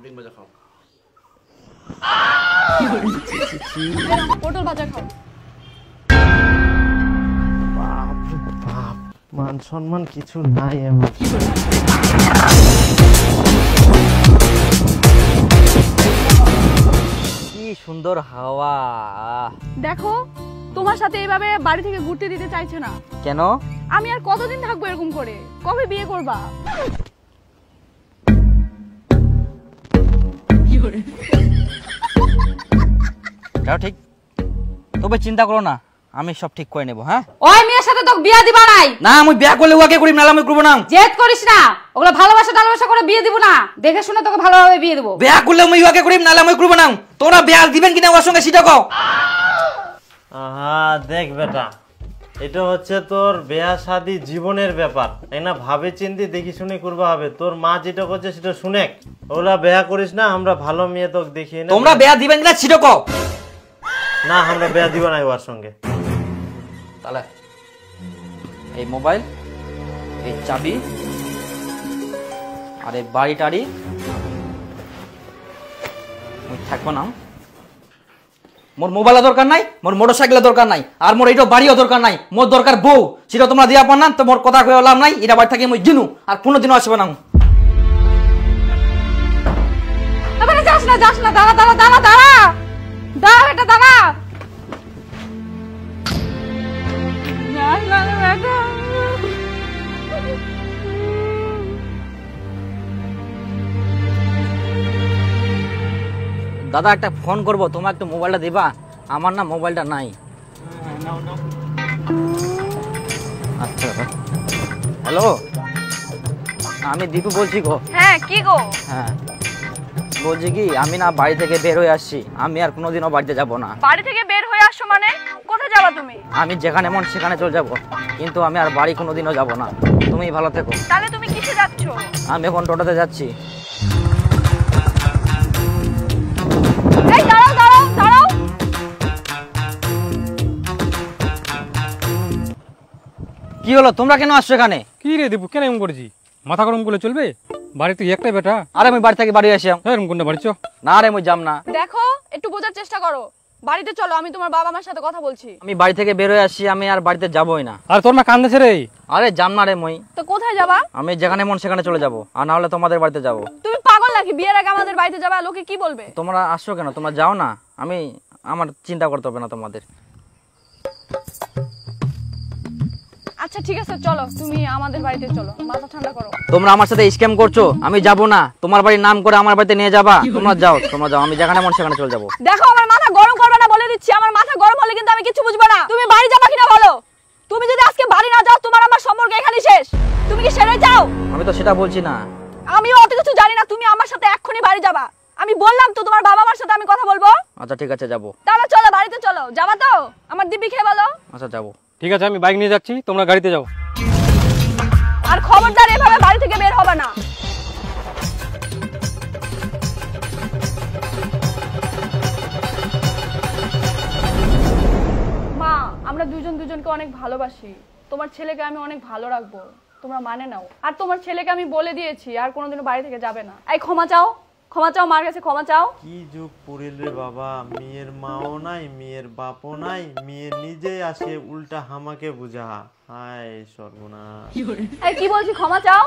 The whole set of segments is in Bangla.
ডিম ভাজা খাও। পটল ভাজা খাও। বাপ রে বাপ, মান সম্মান কিছু নাই আমার। কি সুন্দর হাওয়া। দেখো তোমার সাথে এইভাবে বাড়ি থেকে ঘুরতে দিতে চাইছে না। কেন? আমি আর কতদিন থাকবো এরকম করে? কবে বিয়ে করবা? যাও ঠিক, তবে চিন্তা করো না, আমি সব ঠিক করে নেব। হ্যাঁ, ওই মেয়ের সাথে তো বিয়া দিবা নাই। না আমি বিয়া করলে ওকে করি, নাহলে আমি করবো না। জেদ করিস না, ওগুলো ভালোবাসা করে বিয়ে দিব না, দেখে শুনে তোকে ভালোভাবে বিয়ে দেবো। বিয়া করলে আমি ওকে করি, নাহলে আমি করবো না। তোমরা বিয়া দিবেন কিনা ওর সঙ্গে সেটা কও। আহা দেখ বেটা, এটা হচ্ছে তোর বিয়া শাদী জীবনের ব্যাপার, তাই না? ভাবে চিন্তি দেখি শুনে করবা হবে। তোর মা যেটা করছে সেটা শুনে, ওরা বিয়া করিস না, আমরা ভালো মেয়ে তোকে দেখিয়ে না। তোমরা বিয়া দিবেন কিনা সেটা কও। না আমরা বিয়া দিব না ওর সঙ্গে। তাহলে এই মোবাইল, এই চাবি আর এই বাড়ি টাড়ি থাকবো না। মোর মোবাইলের দরকার নাই, মোর মোটরসাইকেলের দরকার নাই, আর মোর এইটা বাড়িও দরকার নাই। মোর দরকার বউ, সেটা তোমরা দিয়া পার না। তো মোর কথা কয়ে লাভ নাই, এটা বাড়ি থাকি মই জিনু আর কোনোদিনও আসবে না। যাস না যাস না, দাঁড়া দাঁড়া দাঁড়া দাঁড়া দাঁড়া এটা দাঁড়া। দাদা একটা ফোন করবো, তোমার একটু মোবাইলটা দিবা? আমার না মোবাইলটা নাই। আচ্ছা হ্যালো, আমি দীপু বলছি গো। হ্যাঁ কি গো? হ্যাঁ বলছি কি, আমি না বাড়ি থেকে বের হয়ে আসছি, আমি আর কোনোদিনও বাড়িতে যাব না। বাড়ি থেকে বের হয়ে আসছো মানে? কোথায় যাবা তুমি? আমি যেখানে মন সেখানে চলে যাব, কিন্তু আমি আর বাড়ি কোনোদিনও যাব না। তুমি ভালো থেকো। তাহলে তুমি কিসে যাচ্ছ? আমি এখন টোটোতে যাচ্ছি। এই দাঁড়াও দাঁড়াও দাঁড়াও। কি হলো, তোমরা কেন আসছো এখানে? কি রে দীপু, কেন এমন করেছি? মাথা গরম করলে চলবে? বাড়ি তুই একটাই বেটা। আরে আমি বাড়ি থেকে বাড়ি আসি। এরকম কোনটা বাড়ি চ। না রে আমি যাম না। দেখো একটু বোঝার চেষ্টা করো, বাড়িতে চলো, আমি তোমার বাবা মার সাথে কথা বলছি। আমি বাড়ি থেকে বের হয়ে আসছি, আমি আর বাড়িতে যাবোই না। আর তোর মা কান্দেছে রে। আরে যাম না রে মই। তো কোথায় যাবা? আমি যেখানে মন সেখানে চলে যাব, আর না হলে তোমাদের বাড়িতে যাব। তুমি পাগল নাকি? বিয়ের আগে আমাদের বাড়িতে যাবা, লোকে কি বলবে? তোমরা আসছো কেন? তোমরা যাও না, আমার চিন্তা করতে হবে না তোমাদের। আচ্ছা ঠিক আছে চলো, তুমি আমাদের বাড়িতে চলো, মাথা ঠান্ডা করো। তোমরা আমার সাথে স্ক্যাম করছো, আমি যাব না। তোমার বাড়ির নাম করে আমার বাড়িতে নিয়ে যাবা। তোমরা যাও, আমি যেখানে মন সেখানে চলে যাব। দেখো আমার মাথা গরম করবে না বলে দিচ্ছি, আমার মাথা গরম হলে কিন্তু আমি কিছু বুঝবো না। তুমি বাড়ি যাবা কিনা বলো? তুমি যদি আজকে বাড়ি না যাও, তোমার আমার সম্পর্ক এখানেই শেষ। তুমি কি সেরে যাও? আমি তো সেটা বলছি না। আমিও অত কিছু জানি না, তুমি আমার সাথে এক্ষুনি বাড়ি যাবা। আমি বললাম তো তোমার বাবা মার সাথে আমি কথা বলবো। আচ্ছা ঠিক আছে, যাবো। তাহলে চলো বাড়িতে চলো। যাবা তো? আমার দিব্যি খেয়ে বলো। আচ্ছা যাবো। ঠিক আছে, আমি বাইক নিয়ে যাচ্ছি, তোমরা গাড়িতে যাও। আর খবরদার এভাবে বাড়ি থেকে বের হবে না। মা, আমরা দুজন দুজনকে অনেক ভালোবাসি। তোমার ছেলেকে আমি অনেক ভালো রাখবো, তোমরা মানে নাও। আর তোমার ছেলেকে আমি বলে দিয়েছি আর কোনোদিনও বাড়ি থেকে যাবে না। এই ক্ষমা চাও, ক্ষমা চাও, মার কাছে ক্ষমা চাও। কি যুগ পড়িল রে বাবা, মেয়ের মাও নাই, মেয়ের বাপও নাই, মেয়ে নিজেই আসে উল্টা হামাকে বুঝা। হায় সর্বনাশ। এই কি বলছি, ক্ষমা চাও।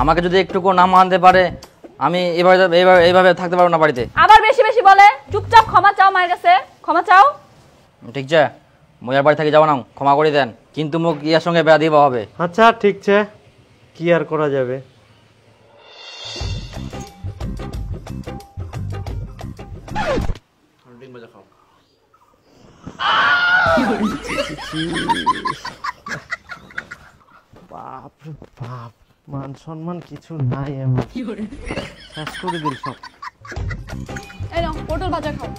আমাকে যদি একটুকু না মানতে পারে, আমি এইভাবে থাকতে পারবো না বাড়িতে। আবার বেশি বেশি বলে, চুপচাপ ক্ষমা চাও মায়ের কাছে, ক্ষমা চাও। ঠিক আছে, মজার বাড়ি থেকে যাবো না, ক্ষমা করে দেন, কিন্তু মুখ ইয়ার সঙ্গে বেড়া দিবা হবে। আচ্ছা ঠিক আছে, কি আর করা যাবে। ডিম ভাজা খাও। বাপ রে বাপ, মান সম্মান কিছু নাই আমার। শেষ করে দিল সব। এই নাও পটল ভাজা খাও।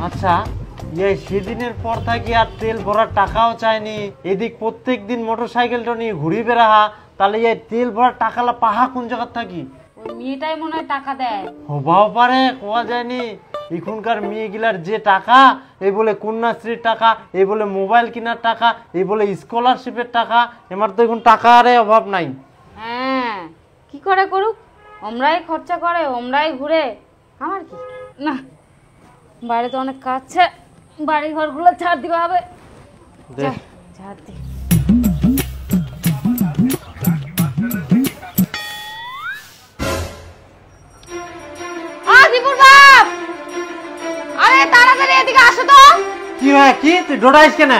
আচ্ছা এই সেদিনের পর থাকি আর তেল ভরার টাকাও চায়নি। এদিক প্রত্যেক দিন মোটরসাইকেলটা নিয়ে ঘুরি বেড়াহা, তাহলে এই তেল ভরার টাকালা পাহা কোন জায়গার থাকি? ওই মেয়েটাই মনে হয় টাকা দেয়। হবাও পারে, কোয়া যায়নি। এখনকার মেয়েগুলার যে টাকা, এই বলে কন্যাশ্রীর টাকা, এই বলে মোবাইল কেনার টাকা, এই বলে স্কলারশিপের টাকা, এমার তো এখন টাকা আরে অভাব নাই। হ্যাঁ, কি করে করুক, আমরাই খরচা করে, আমরাই ঘুরে, আমার কি না। বাইরে তো অনেক কাজ আছে, বাড়ি ঘরগুলো ছাড় দিতে হবে। দেখ ছাড় দি। দীপুর বাপ, আরে তাড়াতাড়ি এদিকে আসো তো। কি হয়, কি তুই ডোডাইস কেন?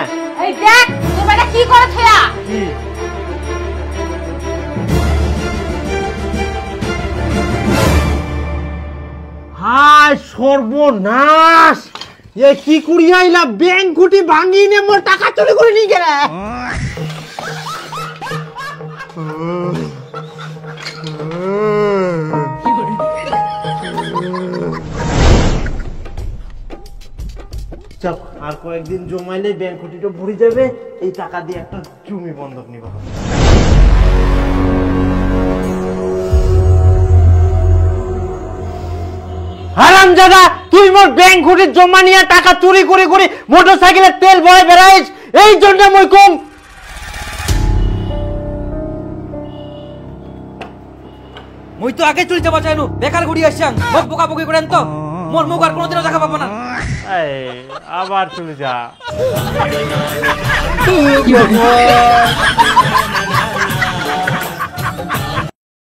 এই দেখ তোর বেটা কি করে থয়া। কি হায় সর্বনাশ! এ কি করি আইলা, ব্যাংক খুঁটি ভাঙি নে মোর টাকা চুরি করে নিয়ে গেলে। চল, আর কয়েকদিন জমাইলে ব্যাংক খুঁটিটা ভরে যাবে, এই টাকা দিয়ে একটা জমি বন্ধক নিবা। হারামজাদা, তুই মোর ব্যাংক খুঁটির জমা নিয়ে টাকা চুরি করে করে মোটরসাইকেলের তেল ভরে বেড়াইস, এই জন্য মই কম। মুই তো আগে চুরি যাবা চাইনু, বেকার ঘুরি আসছাং, মুখ বোকা বকি করেন তো মোর মুখ আর কোনোদিনও দেখা পাবো না। আবার চলে যা।